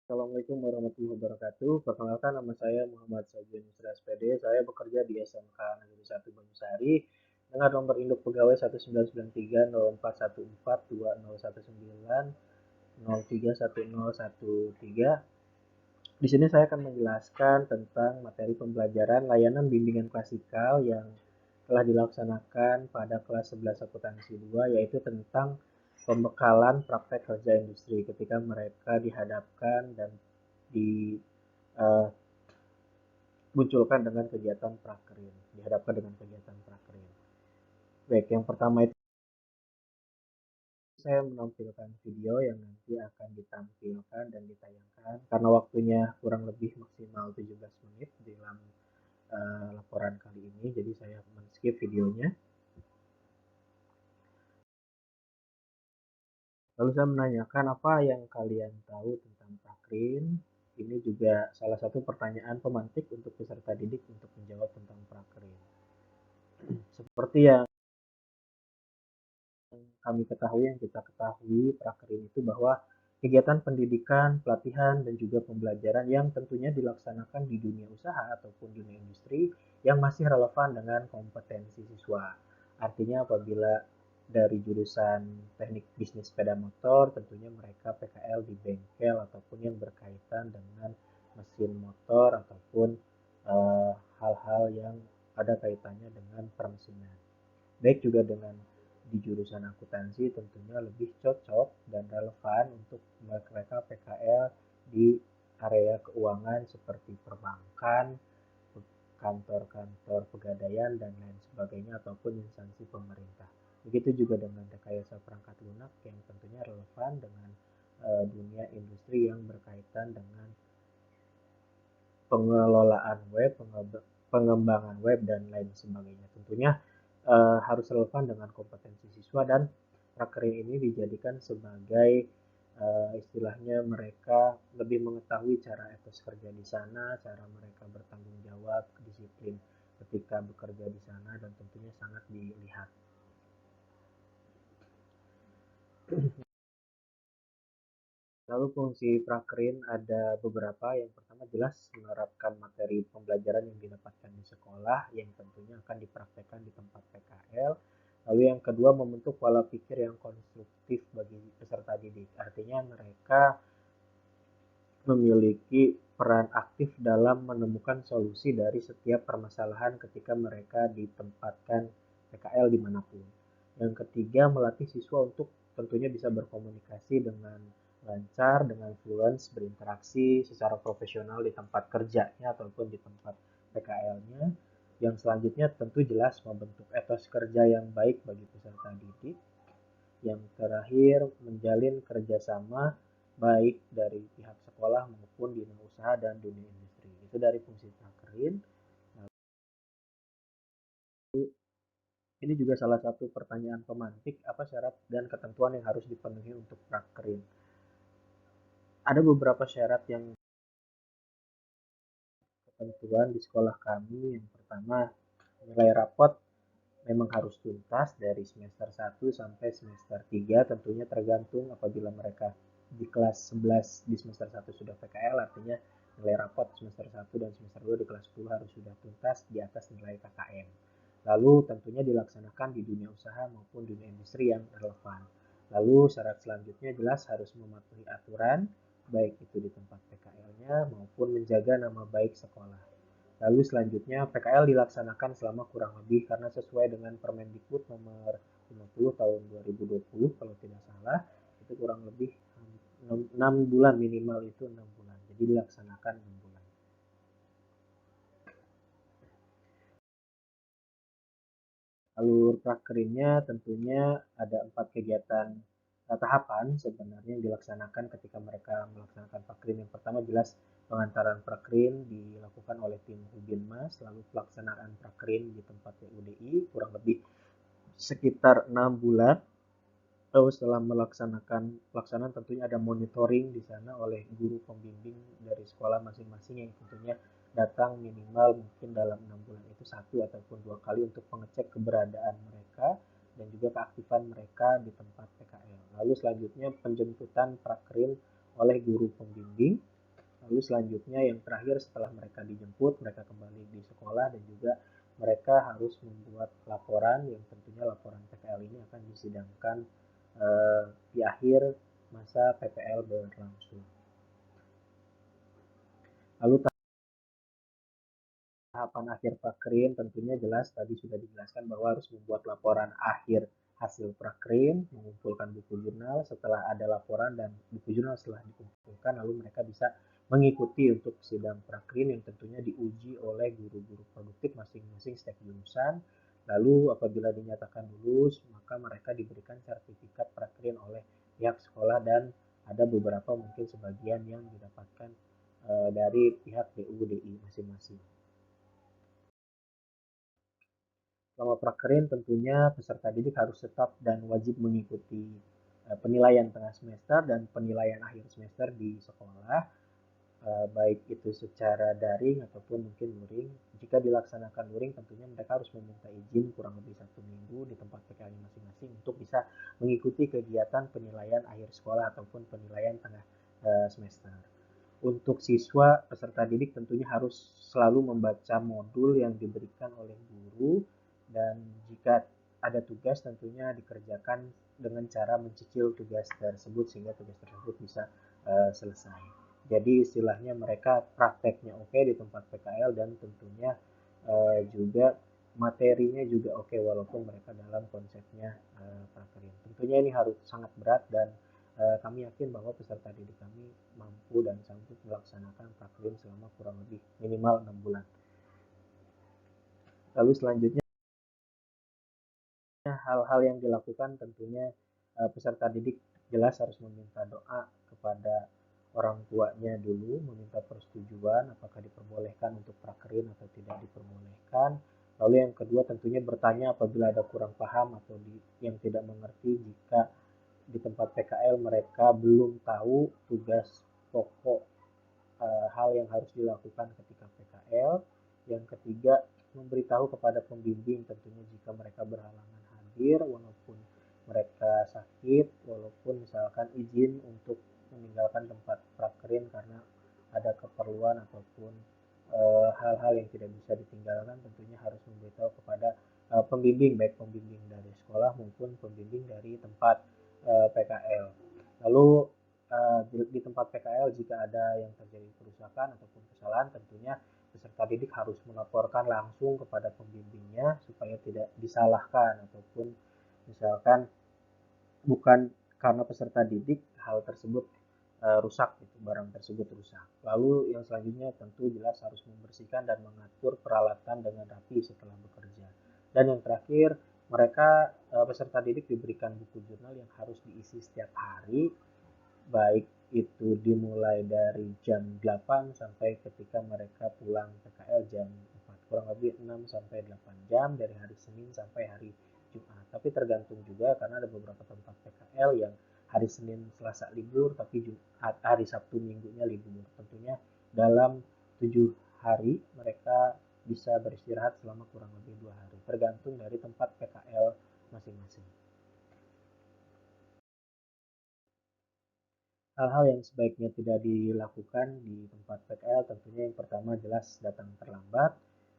Assalamualaikum warahmatullahi wabarakatuh. Perkenalkan nama saya Muhammad Sajid Nusra SPD. Saya bekerja di SMK Negeri 1 Banyusari dengan nomor induk pegawai 1993 Di sini saya akan menjelaskan tentang materi pembelajaran layanan bimbingan klasikal yang telah dilaksanakan pada kelas 11 akuntansi 2, yaitu tentang pembekalan praktek kerja industri ketika mereka dihadapkan dan dimunculkan dengan kegiatan prakerin, dihadapkan dengan kegiatan prakerin. Baik, yang pertama itu saya menampilkan video yang nanti akan ditampilkan dan ditayangkan karena waktunya kurang lebih maksimal 17 menit dalam laporan kali ini, jadi saya men-skip videonya. Lalu saya menanyakan apa yang kalian tahu tentang prakrin. Ini juga salah satu pertanyaan pemantik untuk peserta didik untuk menjawab tentang prakrin. Seperti yang kami ketahui, yang kita ketahui, prakrin itu bahwa kegiatan pendidikan, pelatihan, dan juga pembelajaran yang tentunya dilaksanakan di dunia usaha ataupun dunia industri yang masih relevan dengan kompetensi siswa. Artinya apabila dari jurusan teknik bisnis sepeda motor, tentunya mereka PKL di bengkel ataupun yang berkaitan dengan mesin motor ataupun hal-hal yang ada kaitannya dengan permesinan. Baik juga dengan di jurusan akuntansi tentunya lebih cocok dan relevan untuk mereka PKL di area keuangan seperti perbankan, kantor-kantor pegadaian, dan lain sebagainya ataupun instansi pemerintah. Begitu juga dengan rekayasa perangkat lunak yang tentunya relevan dengan dunia industri yang berkaitan dengan pengelolaan web, pengembangan web, dan lain sebagainya. Tentunya harus relevan dengan kompetensi siswa, dan prakerin ini dijadikan sebagai istilahnya mereka lebih mengetahui cara etos kerja di sana, cara mereka bertanggung jawab, disiplin ketika bekerja di sana, dan tentunya sangat dilihat. Lalu fungsi prakerin ada beberapa. Yang pertama jelas menerapkan materi pembelajaran yang didapatkan di sekolah yang tentunya akan dipraktekkan di tempat PKL. Lalu yang kedua membentuk pola pikir yang konstruktif bagi peserta didik. Artinya mereka memiliki peran aktif dalam menemukan solusi dari setiap permasalahan ketika mereka ditempatkan PKL dimanapun. Yang ketiga, melatih siswa untuk tentunya bisa berkomunikasi dengan lancar, dengan fluence, berinteraksi secara profesional di tempat kerjanya ataupun di tempat PKL-nya. Yang selanjutnya tentu jelas membentuk etos kerja yang baik bagi peserta didik. Yang terakhir, menjalin kerjasama baik dari pihak sekolah maupun dunia usaha dan dunia industri. Itu dari fungsi prakerin. Ini juga salah satu pertanyaan pemantik, apa syarat dan ketentuan yang harus dipenuhi untuk prakerin. Ada beberapa syarat yang ketentuan di sekolah kami. Yang pertama, nilai rapot memang harus tuntas dari semester 1 sampai semester 3, tentunya tergantung apabila mereka di kelas 11 di semester 1 sudah PKL, artinya nilai rapot semester 1 dan semester 2 di kelas 10 harus sudah tuntas di atas nilai KKM. Lalu tentunya dilaksanakan di dunia usaha maupun dunia industri yang relevan. Lalu syarat selanjutnya jelas harus mematuhi aturan, baik itu di tempat PKL-nya maupun menjaga nama baik sekolah. Lalu selanjutnya PKL dilaksanakan selama kurang lebih, karena sesuai dengan Permendikbud nomor 50 tahun 2020 kalau tidak salah, itu kurang lebih 6 bulan, minimal itu 6 bulan. Jadi dilaksanakan 6 bulan. Alur prakerinnya tentunya ada 4 kegiatan tahapan sebenarnya yang dilaksanakan ketika mereka melaksanakan prakrin. Yang pertama jelas pengantaran prakrin dilakukan oleh tim Hubinmas, lalu pelaksanaan prakrin di tempat PUDI kurang lebih sekitar 6 bulan. Lalu setelah melaksanakan pelaksanaan tentunya ada monitoring di sana oleh guru pembimbing dari sekolah masing-masing yang tentunya datang minimal mungkin dalam 6 bulan itu 1 ataupun 2 kali untuk mengecek keberadaan mereka dan juga keaktifan mereka di tempat PKL. Lalu selanjutnya penjemputan prakrin oleh guru pembimbing. Lalu selanjutnya yang terakhir setelah mereka dijemput, mereka kembali di sekolah dan juga mereka harus membuat laporan yang tentunya laporan PPL ini akan disidangkan di akhir masa PPL berlangsung. Lalu tahapan akhir prakrin tentunya jelas tadi sudah dijelaskan bahwa harus membuat laporan akhir hasil prakrin, mengumpulkan buku jurnal. Setelah ada laporan dan buku jurnal setelah dikumpulkan, lalu mereka bisa mengikuti untuk sidang prakrin yang tentunya diuji oleh guru-guru produktif masing-masing setiap jurusan. Lalu apabila dinyatakan lulus, maka mereka diberikan sertifikat prakrin oleh pihak sekolah dan ada beberapa mungkin sebagian yang didapatkan dari pihak DU/DI masing-masing. Selama prakerin tentunya peserta didik harus tetap dan wajib mengikuti penilaian tengah semester dan penilaian akhir semester di sekolah, baik itu secara daring ataupun mungkin luring. Jika dilaksanakan luring tentunya mereka harus meminta izin kurang lebih 1 minggu di tempat PKL masing-masing untuk bisa mengikuti kegiatan penilaian akhir sekolah ataupun penilaian tengah semester. Untuk siswa peserta didik tentunya harus selalu membaca modul yang diberikan oleh guru dan jika ada tugas tentunya dikerjakan dengan cara mencicil tugas tersebut sehingga tugas tersebut bisa selesai. Jadi istilahnya mereka prakteknya oke di tempat PKL dan tentunya juga materinya juga oke walaupun mereka dalam konsepnya prakerin. Tentunya ini harus sangat berat dan kami yakin bahwa peserta didik kami mampu dan sanggup melaksanakan prakerin selama kurang lebih minimal 6 bulan. Lalu selanjutnya hal-hal yang dilakukan tentunya peserta didik jelas harus meminta doa kepada orang tuanya dulu, meminta persetujuan apakah diperbolehkan untuk prakerin atau tidak diperbolehkan. Lalu yang kedua tentunya bertanya apabila ada kurang paham atau yang tidak mengerti jika di tempat PKL mereka belum tahu tugas pokok hal yang harus dilakukan ketika PKL. Yang ketiga, memberitahu kepada pembimbing tentunya jika mereka berhalangan hadir walaupun mereka sakit, walaupun misalkan izin untuk meninggalkan tempat prakerin karena ada keperluan ataupun hal-hal yang tidak bisa ditinggalkan tentunya harus memberitahu kepada pembimbing baik pembimbing dari sekolah maupun pembimbing dari tempat PKL. Lalu di tempat PKL jika ada yang terjadi kerusakan ataupun kesalahan tentunya peserta didik harus melaporkan langsung kepada pembimbingnya supaya tidak disalahkan ataupun misalkan bukan karena peserta didik hal tersebut rusak gitu, barang tersebut rusak. Lalu yang selanjutnya tentu jelas harus membersihkan dan mengatur peralatan dengan rapi setelah bekerja. Dan yang terakhir mereka peserta didik diberikan buku jurnal yang harus diisi setiap hari baik itu dimulai dari jam 8 sampai ketika mereka pulang PKL jam 4 kurang lebih 6 sampai 8 jam dari hari Senin sampai hari Jumat tapi tergantung juga karena ada beberapa tempat PKL yang hari Senin Selasa libur tapi Jumat hari Sabtu Minggunya libur tentunya dalam 7 hari mereka bisa beristirahat selama kurang lebih 2 hari tergantung dari tempat PKL masing-masing. Hal-hal yang sebaiknya tidak dilakukan di tempat PKL tentunya yang pertama jelas datang terlambat.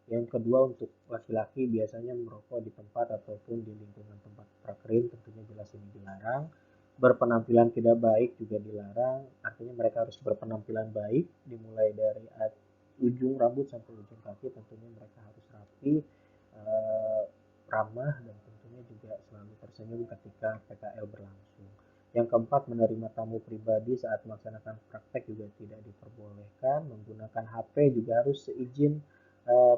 Yang kedua untuk laki-laki biasanya merokok di tempat ataupun di lingkungan tempat prakerin tentunya jelas ini dilarang. Berpenampilan tidak baik juga dilarang, artinya mereka harus berpenampilan baik dimulai dari ujung rambut sampai ujung kaki tentunya mereka harus rapi, ramah dan tentunya juga selalu tersenyum ketika PKL berlangsung. Yang keempat, menerima tamu pribadi saat melaksanakan praktek juga tidak diperbolehkan. Menggunakan HP juga harus seizin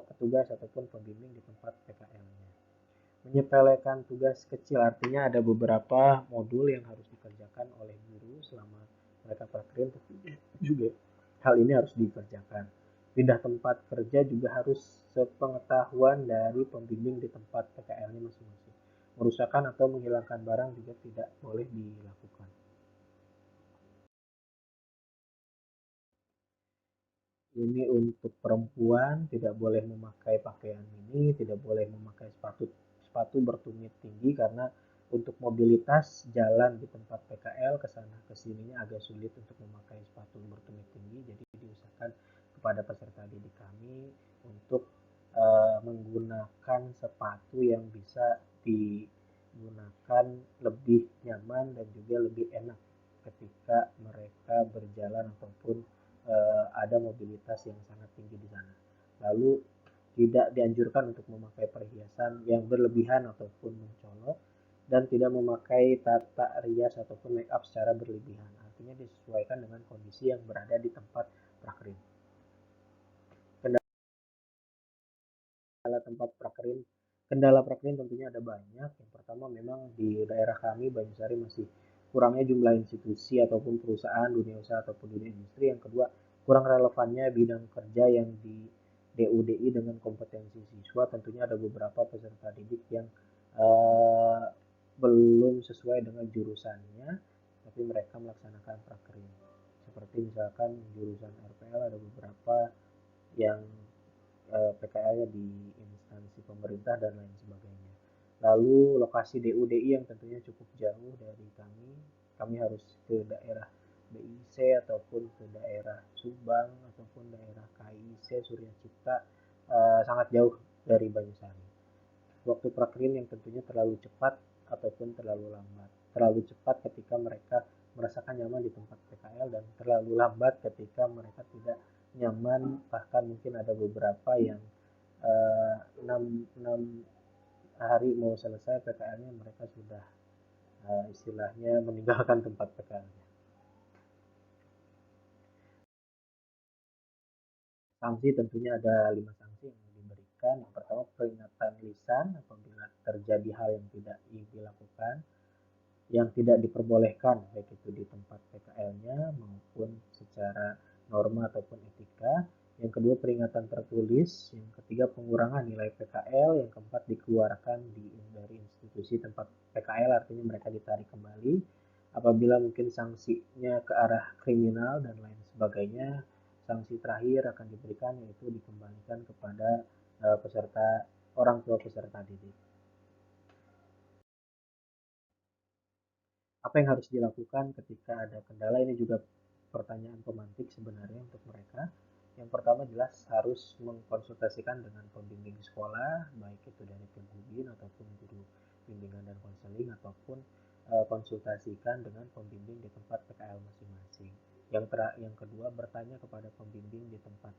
petugas ataupun pembimbing di tempat PKL-nya. Menyepelekan tugas kecil artinya ada beberapa modul yang harus dikerjakan oleh guru selama mereka praktek juga hal ini harus dikerjakan. Pindah tempat kerja juga harus sepengetahuan dari pembimbing di tempat PKL-nya masing-masing. Merusakkan atau menghilangkan barang juga tidak boleh dilakukan. Ini untuk perempuan tidak boleh memakai pakaian ini, tidak boleh memakai sepatu sepatu bertumit tinggi karena untuk mobilitas jalan di tempat PKL ke sana ke sininya agak sulit untuk memakai sepatu bertumit tinggi jadi diusahakan kepada peserta didik kami untuk menggunakan sepatu yang bisa digunakan lebih nyaman dan juga lebih enak ketika mereka berjalan ataupun ada mobilitas yang sangat tinggi di sana. Lalu tidak dianjurkan untuk memakai perhiasan yang berlebihan ataupun mencolok dan tidak memakai tata rias ataupun make up secara berlebihan. Artinya disesuaikan dengan kondisi yang berada di tempat prakerin. Kendala tempat prakerin, kendala prakerin tentunya ada banyak. Yang pertama memang di daerah kami Banyusari masih kurangnya jumlah institusi ataupun perusahaan dunia usaha ataupun dunia industri. Yang kedua kurang relevannya bidang kerja yang di DUDI dengan kompetensi siswa. Tentunya ada beberapa peserta didik yang uh, belum sesuai dengan jurusannya, tapi mereka melaksanakan prakerin. Seperti misalkan jurusan RPL ada beberapa yang PKL-nya di instansi pemerintah dan lain sebagainya. Lalu lokasi DUDI yang tentunya cukup jauh dari kami, kami harus ke daerah BIC ataupun ke daerah Subang ataupun daerah KIC Surya Cipta, sangat jauh dari Banyuwangi. Waktu prakerin yang tentunya terlalu cepat ataupun terlalu lambat. Terlalu cepat ketika mereka merasakan nyaman di tempat PKL dan terlalu lambat ketika mereka tidak nyaman, bahkan mungkin ada beberapa yang 6 hari mau selesai PKL-nya mereka sudah istilahnya meninggalkan tempat PKL-nya. Sanksi tentunya ada 5 sanksi yang diberikan. Yang pertama peringatan lisan apabila terjadi hal yang tidak dilakukan, yang tidak diperbolehkan baik itu di tempat PKL-nya maupun secara norma ataupun etika. Yang kedua peringatan tertulis, yang ketiga pengurangan nilai PKL, yang keempat dikeluarkan dari institusi tempat PKL artinya mereka ditarik kembali. Apabila mungkin sanksinya ke arah kriminal dan lain sebagainya, sanksi terakhir akan diberikan yaitu dikembalikan kepada peserta orang tua peserta didik. Apa yang harus dilakukan ketika ada kendala? Ini juga pertanyaan pemantik sebenarnya untuk mereka. Yang pertama jelas harus mengkonsultasikan dengan pembimbing sekolah, baik itu dari tim Hubin ataupun guru bimbingan dan konseling ataupun konsultasikan dengan pembimbing di tempat PKL masing-masing. Yang kedua bertanya kepada pembimbing di tempat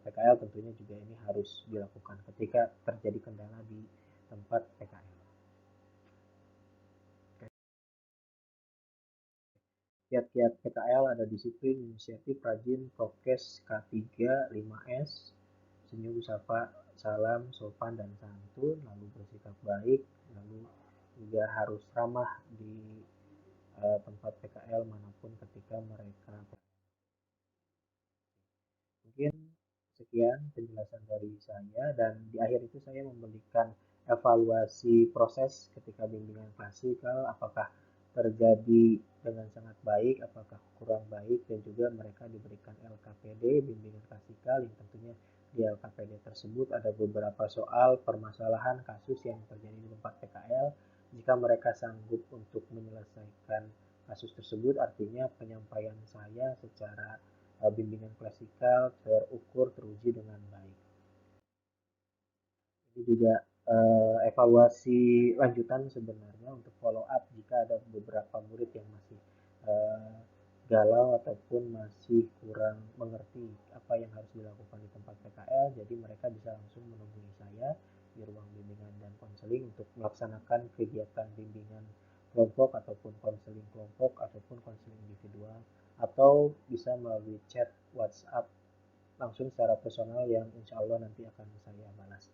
PKL tentunya juga ini harus dilakukan ketika terjadi kendala di tempat PKL. Kiat-kiat PKL ada disiplin, inisiatif, rajin, prokes, K3, 5S, senyum, sapa, salam, sopan, dan santun, lalu bersikap baik, lalu juga harus ramah di tempat PKL manapun ketika mereka. Mungkin sekian penjelasan dari saya dan di akhir itu saya memberikan evaluasi proses ketika bimbingan klasikal, apakah terjadi dengan sangat baik, apakah kurang baik, dan juga mereka diberikan LKPD bimbingan klasikal yang tentunya di LKPD tersebut ada beberapa soal permasalahan kasus yang terjadi di tempat PKL. Jika mereka sanggup untuk menyelesaikan kasus tersebut, artinya penyampaian saya secara bimbingan klasikal terukur teruji dengan baik. Ini juga evaluasi lanjutan sebenarnya untuk follow up jika ada beberapa murid yang masih uh, galau ataupun masih kurang mengerti apa yang harus dilakukan di tempat PKL, jadi mereka bisa langsung menghubungi saya di ruang bimbingan dan konseling untuk melaksanakan kegiatan bimbingan kelompok ataupun konseling kelompok ataupun konseling individual atau bisa melalui chat WhatsApp langsung secara personal yang insya Allah nanti akan saya balas.